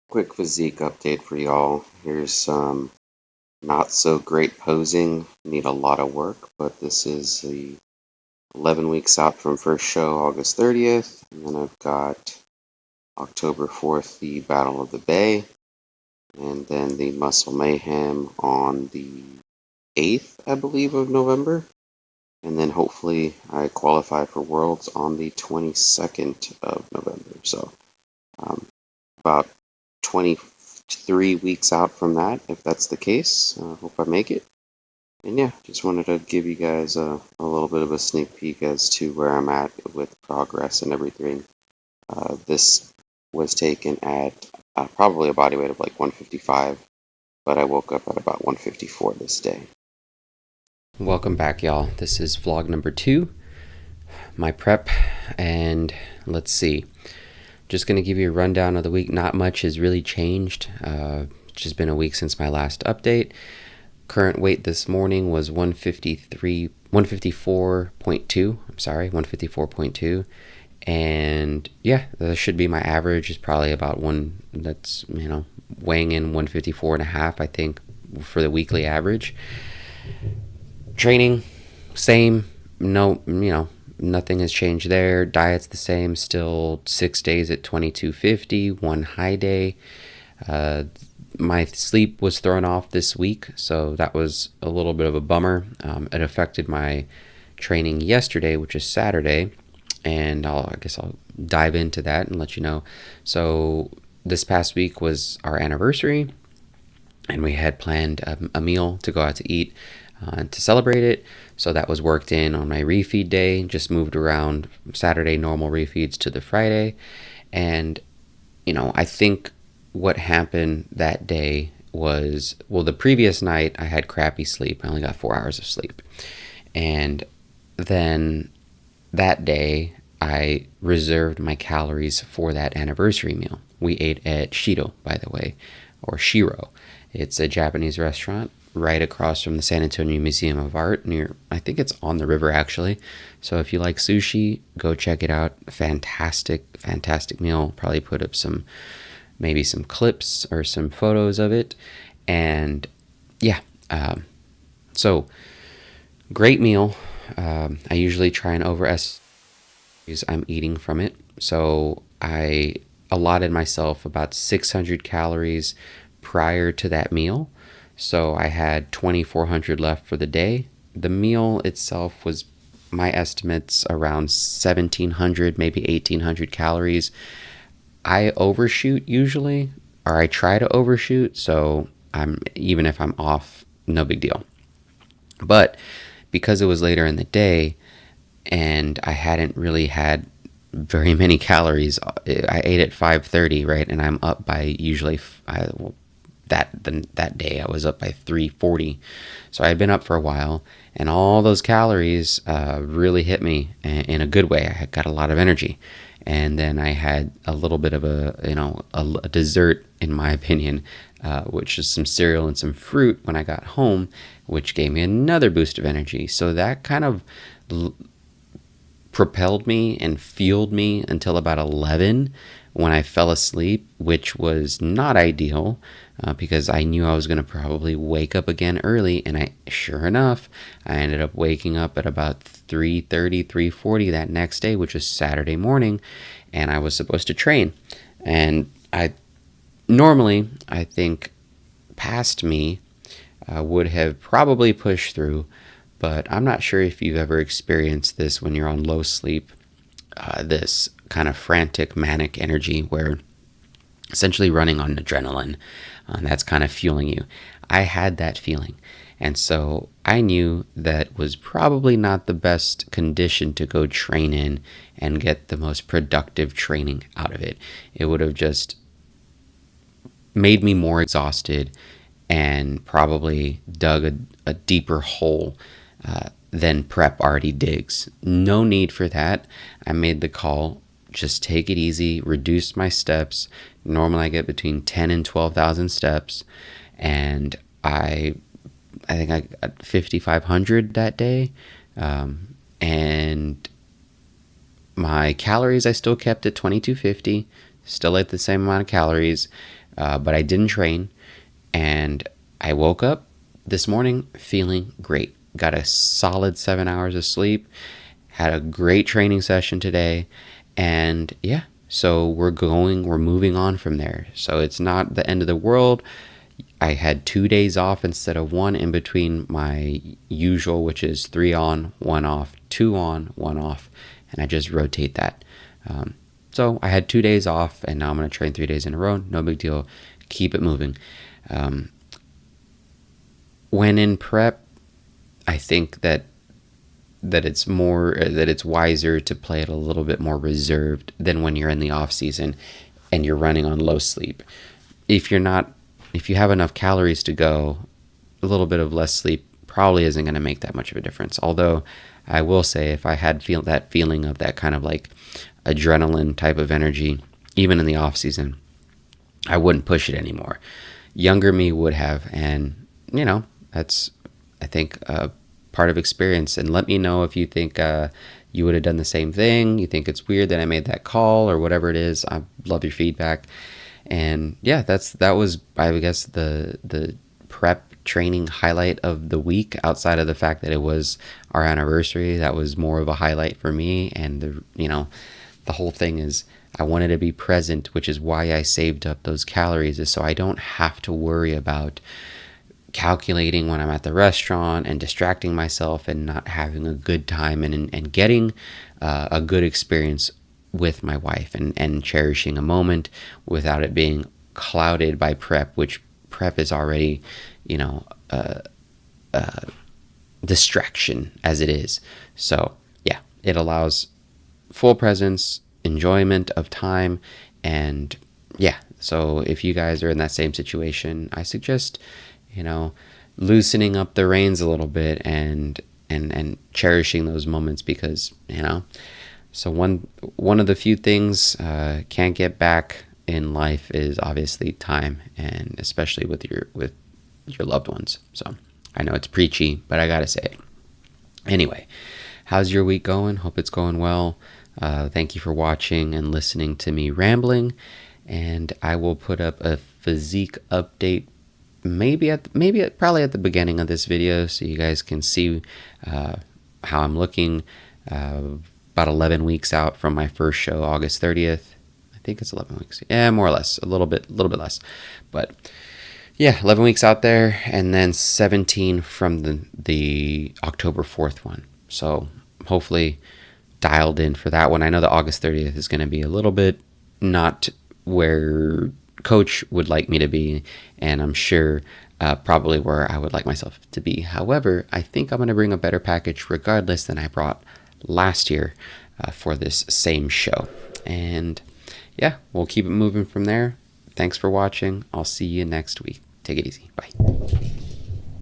Quick physique update for y'all. Here's some not so great posing. Need a lot of work, but this is the 11 weeks out from first show, August 30th. And then I've got October 4th, the Battle of the Bay. And then the Muscle Mayhem on the 8th, I believe, of November. And then hopefully I qualify for Worlds on the 22nd of November. So about 23 weeks out from that, if that's the case. Hope I make it. And yeah, just wanted to give you guys a little bit of a sneak peek as to where I'm at with progress and everything. This was taken at probably a body weight of like 155, but I woke up at about 154 this day. Welcome back, y'all. This is vlog number 2, my prep, and let's see. Just going to give you a rundown of the week. Not much has really changed. It's just been a week since my last update. Current weight this morning was 154.2. I'm sorry, 154.2. And yeah, that should be my average. Is probably about one that's, weighing in 154.5, I think, for the weekly average. Training, same. No, nothing has changed there. Diet's the same. Still 6 days at 2250, one high day. My sleep was thrown off this week, so that was a little bit of a bummer. It affected my training yesterday, which is Saturday, and I guess I'll dive into that and let you know. So this past week was our anniversary, and we had planned a meal to go out to eat to celebrate it. So that was worked in on my refeed day. Just moved around Saturday normal refeeds to the Friday, and I think what happened that day was, well, the previous night I had crappy sleep. I only got 4 hours of sleep, and then that day I reserved my calories for that anniversary meal. We ate at Shido, by the way, or Shiro. It's a Japanese restaurant right across from the San Antonio Museum of Art I think it's on the river, actually. So if you like sushi, go check it out. Fantastic meal. Probably put up maybe some clips or some photos of it. And yeah, so great meal. I usually try and overestimate I'm eating from it. So I allotted myself about 600 calories prior to that meal. So I had 2,400 left for the day. The meal itself was, my estimates, around 1,700, maybe 1,800 calories. I overshoot usually, or I try to overshoot. So even if I'm off, no big deal. But because it was later in the day and I hadn't really had very many calories, I ate at 5:30, right? And I'm up by usually that day I was up by 3:40. So I had been up for a while, and all those calories really hit me in a good way. I had got a lot of energy, and then I had a little bit of a dessert, in my opinion, which is some cereal and some fruit when I got home, which gave me another boost of energy. So that kind of propelled me and fueled me until about 11 when I fell asleep, which was not ideal because I knew I was going to probably wake up again early. And sure enough, I ended up waking up at about 3:30, 3:40 that next day, which was Saturday morning, and I was supposed to train. And normally, I think past me would have probably pushed through, but I'm not sure if you've ever experienced this when you're on low sleep, this kind of frantic, manic energy where essentially running on adrenaline, that's kind of fueling you. I had that feeling. And so I knew that was probably not the best condition to go train in and get the most productive training out of it. It would have just made me more exhausted and probably dug a deeper hole than prep already digs. No need for that. I made the call, just take it easy, reduce my steps. Normally I get between 10 and 12,000 steps, and I think I got 5,500 that day. And my calories I still kept at 2,250, still at the same amount of calories. but I didn't train, and I woke up this morning feeling great. Got a solid 7 hours of sleep, had a great training session today, and yeah, so we're moving on from there. So it's not the end of the world. I had 2 days off instead of one in between my usual, which is 3 on, 1 off, 2 on, 1 off, and I just rotate that. So I had 2 days off, and now I'm going to train 3 days in a row. No big deal. Keep it moving. Um, when in prep, I think that it's wiser to play it a little bit more reserved than when you're in the off season and you're running on low sleep. If you're not, if you have enough calories to go, a little bit of less sleep probably isn't going to make that much of a difference. Although I will say, if I had that feeling of that kind of like adrenaline type of energy, even in the off season, I wouldn't push it anymore. Younger me would have, and that's, I think, part of experience. And let me know if you think you would have done the same thing. You think it's weird that I made that call or whatever it is. I love your feedback. And yeah, that was, I guess, the prep training highlight of the week. Outside of the fact that it was our anniversary, that was more of a highlight for me. And the whole thing is, I wanted to be present, which is why I saved up those calories, is so I don't have to worry about calculating when I'm at the restaurant and distracting myself and not having a good time, and getting a good experience with my wife, and cherishing a moment without it being clouded by prep, which prep is already, you know, distraction as it is. So yeah, it allows full presence, enjoyment of time, and yeah. So if you guys are in that same situation, I suggest, you know, loosening up the reins a little bit, and cherishing those moments, because so one of the few things can't get back in life is obviously time, and especially with your loved ones. So I know it's preachy, but I gotta say it. Anyway, how's your week going? Hope it's going well. Thank you for watching and listening to me rambling, and I will put up a physique update probably at the beginning of this video, so you guys can see how I'm looking. About 11 weeks out from my first show, August 30th. I think it's 11 weeks. Yeah, more or less. A little bit less. But yeah, 11 weeks out there, and then 17 from the October 4th one. So hopefully dialed in for that one. I know the August 30th is going to be a little bit not where coach would like me to be, and I'm sure probably where I would like myself to be. However, I think I'm going to bring a better package regardless than I brought last year for this same show. And yeah, we'll keep it moving from there. Thanks for watching. I'll see you next week. Take it easy. Bye.